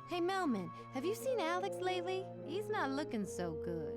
Hey, Melman, have you seen Alex lately? He's not looking so good.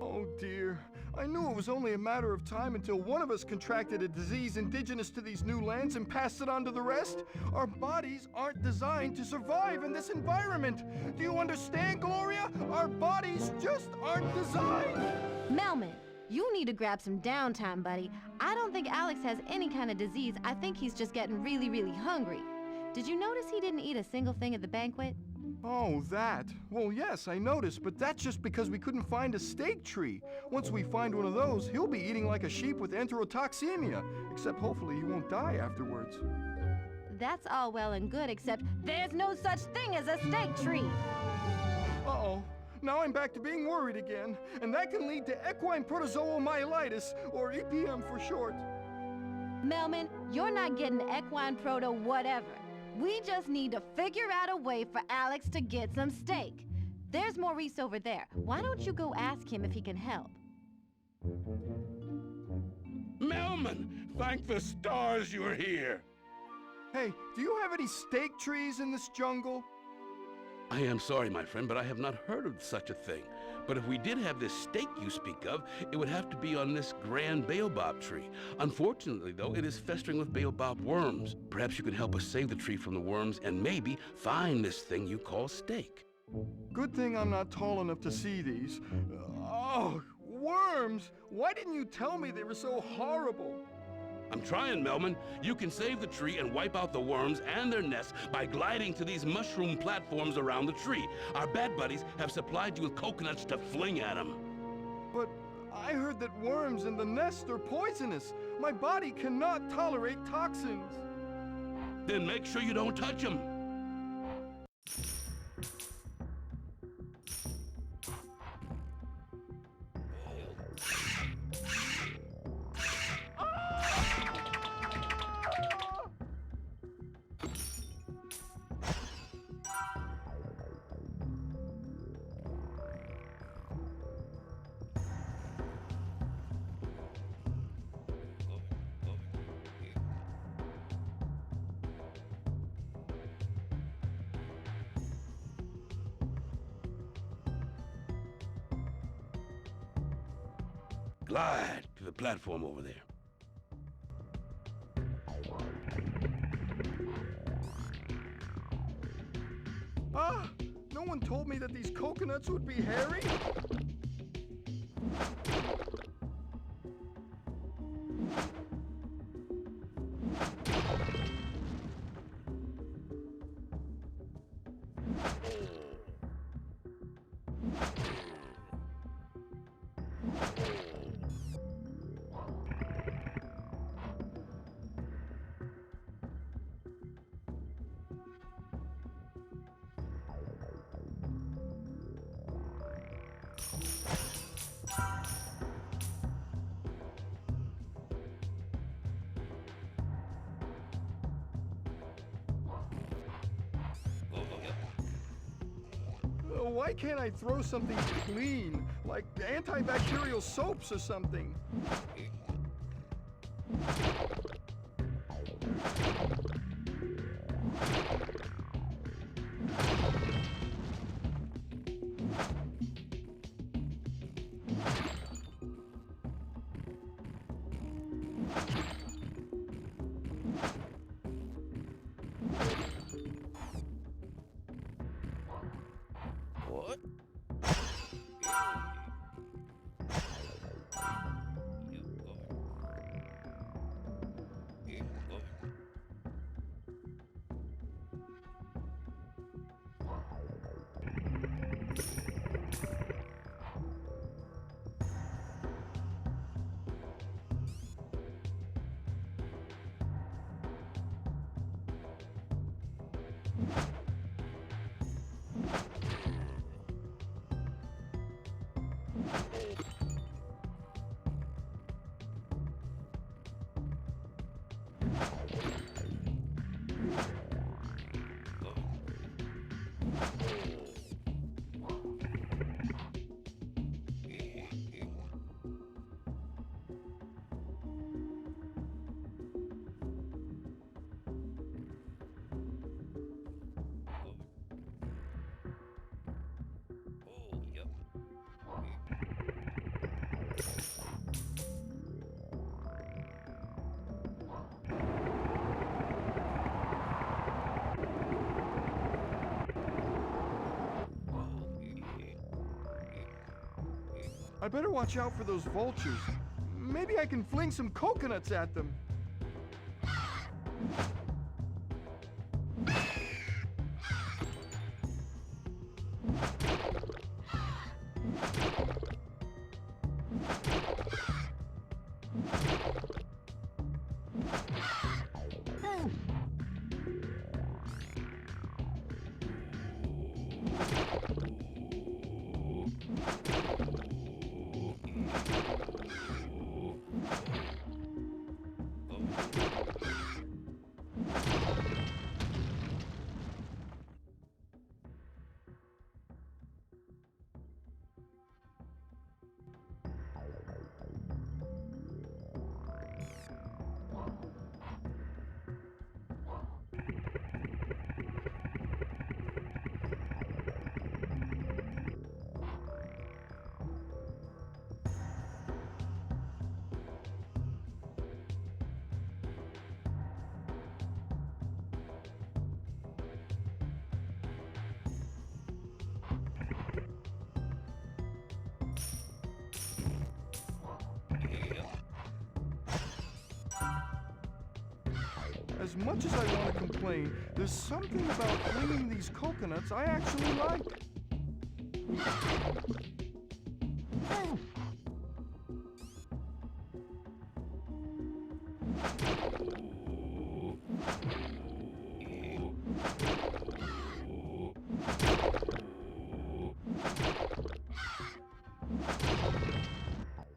Oh dear, I knew it was only a matter of time until one of us contracted a disease indigenous to these new lands and passed it on to the rest. Our bodies aren't designed to survive in this environment. Do you understand, Gloria? Our bodies just aren't designed. Melman, you need to grab some downtime, buddy. I don't think Alex has any kind of disease. I think he's just getting really, really hungry. Did you notice he didn't eat a single thing at the banquet? Oh, that. Well, yes, I noticed, but that's just because we couldn't find a steak tree. Once we find one of those, he'll be eating like a sheep with enterotoxemia, except hopefully he won't die afterwards. That's all well and good, except there's no such thing as a steak tree. Uh-oh. Now I'm back to being worried again, and that can lead to equine protozoal myelitis, or EPM for short. Melman, you're not getting equine proto whatever. We just need to figure out a way for Alex to get some steak. There's Maurice over there. Why don't you go ask him if he can help? Melman, thank the stars you're here. Hey, do you have any steak trees in this jungle? I am sorry, my friend, but I have not heard of such a thing. But if we did have this steak you speak of, it would have to be on this grand baobab tree. Unfortunately, though, it is festering with baobab worms. Perhaps you could help us save the tree from the worms and maybe find this thing you call steak. Good thing I'm not tall enough to see these. Oh, worms! Why didn't you tell me they were so horrible? I'm trying, Melman. You can save the tree and wipe out the worms and their nests by gliding to these mushroom platforms around the tree. Our bad buddies have supplied you with coconuts to fling at them. But I heard that worms in the nest are poisonous. My body cannot tolerate toxins. Then make sure you don't touch them. Glide to the platform over there. Ah! No one told me that these coconuts would be hairy? Why can't I throw something clean, like antibacterial soaps or something? What? I better watch out for those vultures. Maybe I can fling some coconuts at them. As much as I want to complain, there's something about flinging these coconuts I actually like.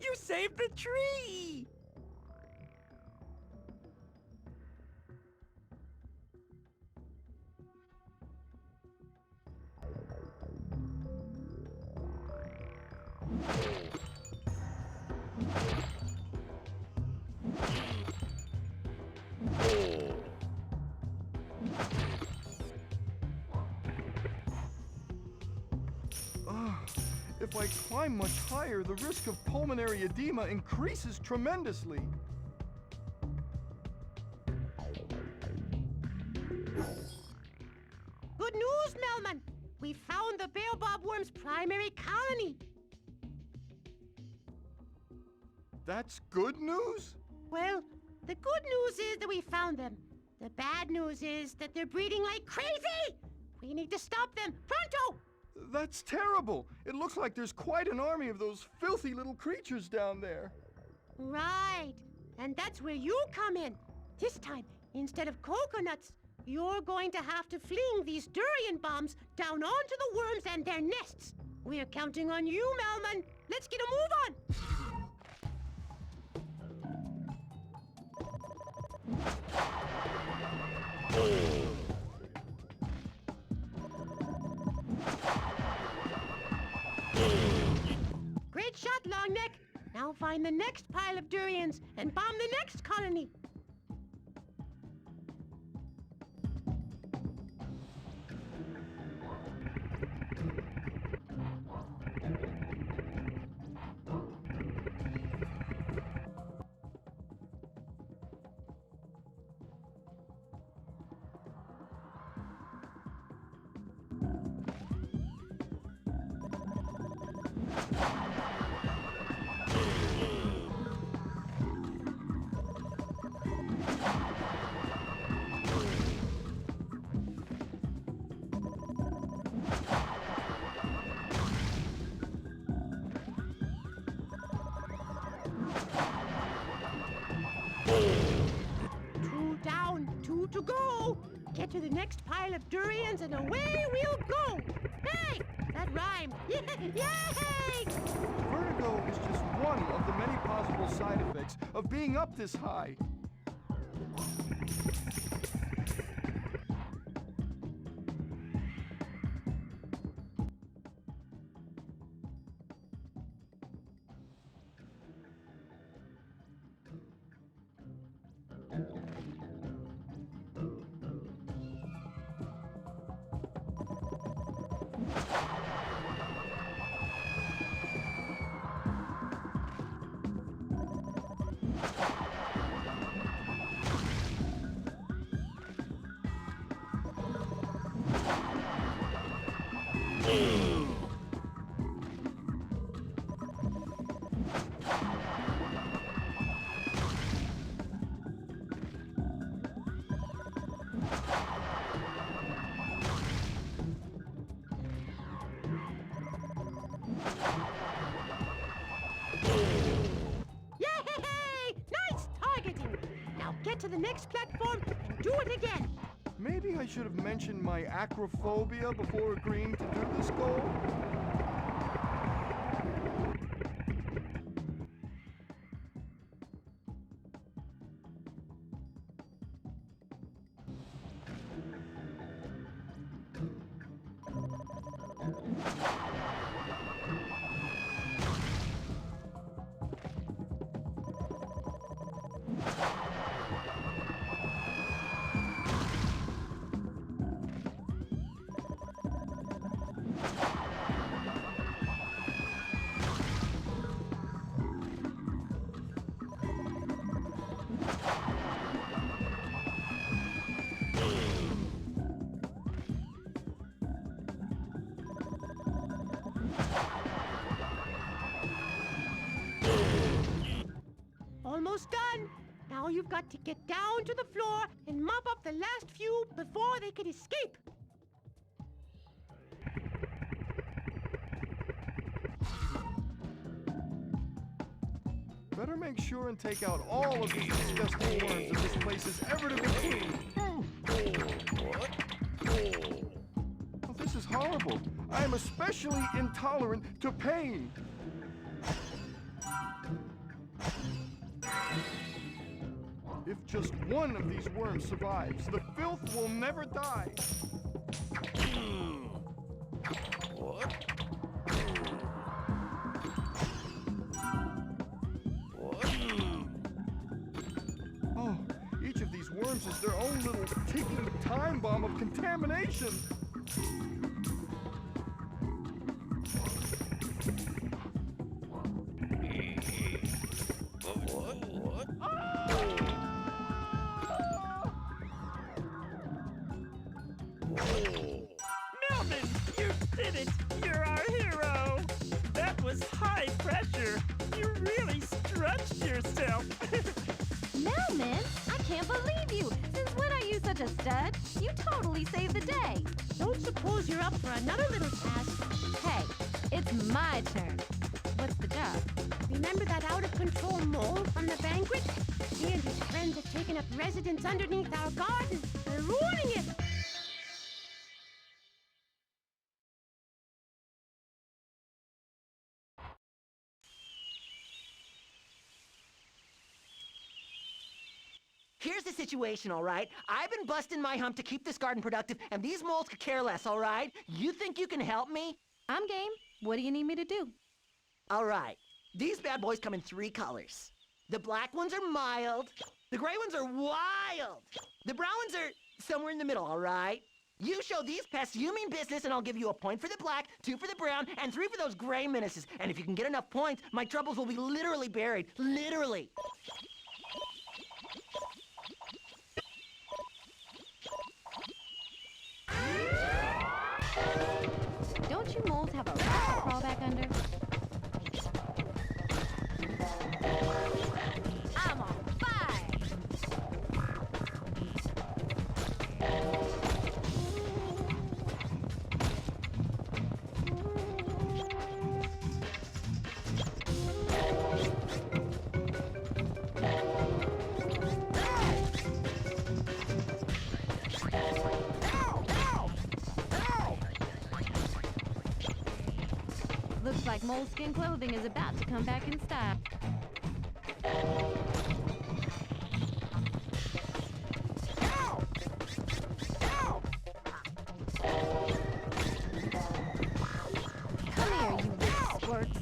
You saved the tree! If I climb much higher, the risk of pulmonary edema increases tremendously. Good news, Melman! We found the baobab worm's primary colony. That's good news? Well, the good news is that we found them. The bad news is that they're breeding like crazy! We need to stop them, pronto! That's terrible. It looks like there's quite an army of those filthy little creatures down there. Right. And that's where you come in. This time, instead of coconuts, you're going to have to fling these durian bombs down onto the worms and their nests. We're counting on you, Melman. Let's get a move on. Great shot, Longneck. Now find the next pile of durians and bomb the next colony. Two down, two to go. Get to the next pile of durians and away we'll go. Hey, that rhymed. Yay! Vertigo is just one of the many possible side effects of being up this high. next platform and do it again. Maybe I should have mentioned my acrophobia before agreeing to do this goal. Almost done. Now you've got to get down to the floor and mop up the last few before they could escape. Better make sure and take out all of these disgusting worms if this place is ever to be clean. Oh, this is horrible. I am especially intolerant to pain. If just one of these worms survives, the filth will never die. Oh, each of these worms is their own little ticking time bomb of contamination. Melvin, you did it! You're our hero! That was high pressure. You really stretched yourself. Melman, I can't believe you. Since when are you such a stud? You totally saved the day. Don't suppose you're up for another little task. Hey, it's my turn. What's the job? Remember that out-of-control mole from the banquet? He and his friends have taken up residence underneath our garden. They're ruining it. Here's the situation, all right? I've been busting my hump to keep this garden productive, and these moles could care less, all right? You think you can help me? I'm game. What do you need me to do? All right. These bad boys come in 3 colors. The black ones are mild. The gray ones are wild. The brown ones are somewhere in the middle, all right? You show these pests you mean business, and I'll give you a point for the black, 2 for the brown, and 3 for those gray menaces. And if you can get enough points, my troubles will be literally buried. Literally. Don't you moles have a rock to crawl back under? I'm on fire! Looks like moleskin clothing is about to come back in style. Come here, you little squirts.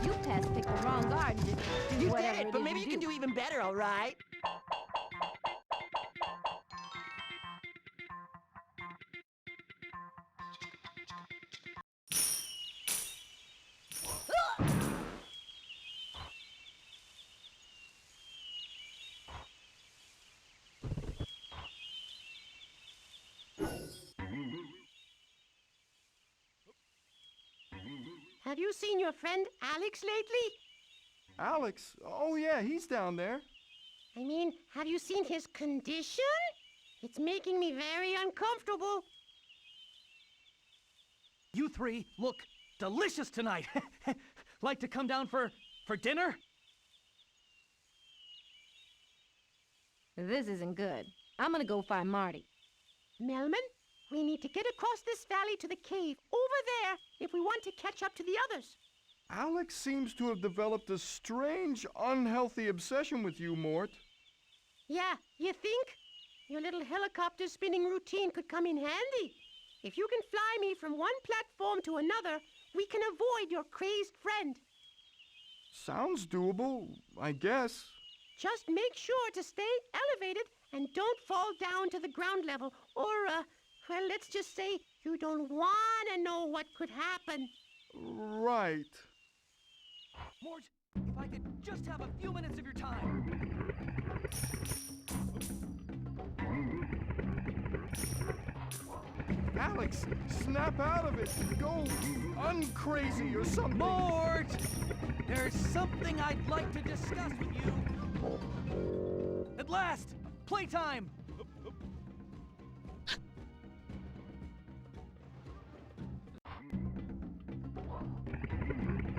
You pests picked the wrong garden to do You whatever did it, but maybe you can do even better, all right? Have you seen your friend Alex lately? Alex? Oh yeah, he's down there. I mean, have you seen his condition? It's making me very uncomfortable. You 3, look. delicious tonight. Like to come down for dinner? This isn't good. I'm gonna go find Marty. Melman, we need to get across this valley to the cave over there if we want to catch up to the others. Alex seems to have developed a strange, unhealthy obsession with you, Mort. Yeah, you think? Your little helicopter spinning routine could come in handy. If you can fly me from one platform to another, we can avoid your crazed friend. Sounds doable, I guess. Just make sure to stay elevated and don't fall down to the ground level. Or, well, let's just say you don't want to know what could happen. Right. Mort, if I could just have a few minutes of your time. Alex, snap out of it. Go uncrazy or something. Mort! There's something I'd like to discuss with you. At last! Playtime!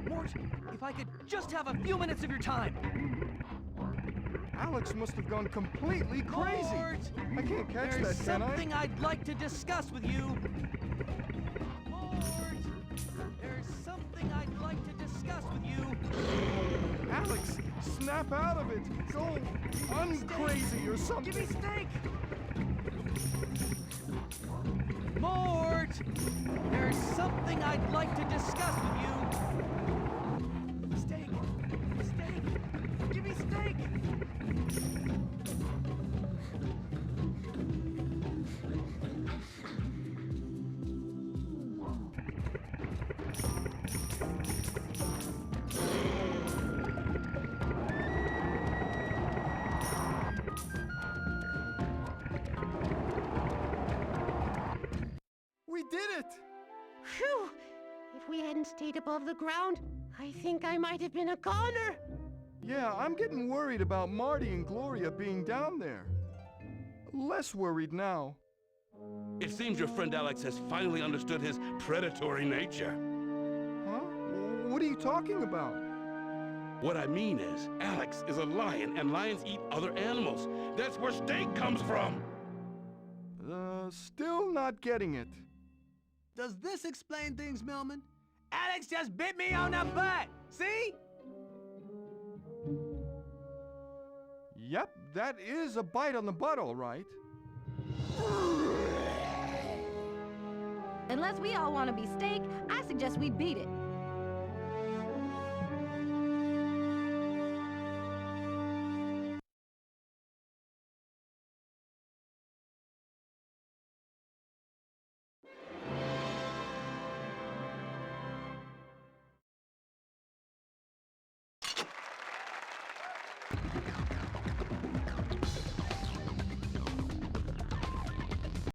Mort, if I could just have a few minutes of your time. Alex must have gone completely crazy. Mort! I can't catch There's that, can I? something I'd like to discuss with you. Mort! There's something I'd like to discuss with you. Alex, snap out of it. Go uncrazy or something. Give me steak! Mort! There's something I'd like to discuss with you. Steak! Steak! Give me steak! We did it! Phew! If we hadn't stayed above the ground, I think I might have been a goner. Yeah, I'm getting worried about Marty and Gloria being down there. Less worried now. It seems your friend Alex has finally understood his predatory nature. Huh? What are you talking about? What I mean is, Alex is a lion, and lions eat other animals. That's where steak comes from. Still not getting it. Does this explain things, Melman? Alex just bit me on the butt! See? Yep, that is a bite on the butt, all right. Unless we all want to be steak, I suggest we beat it.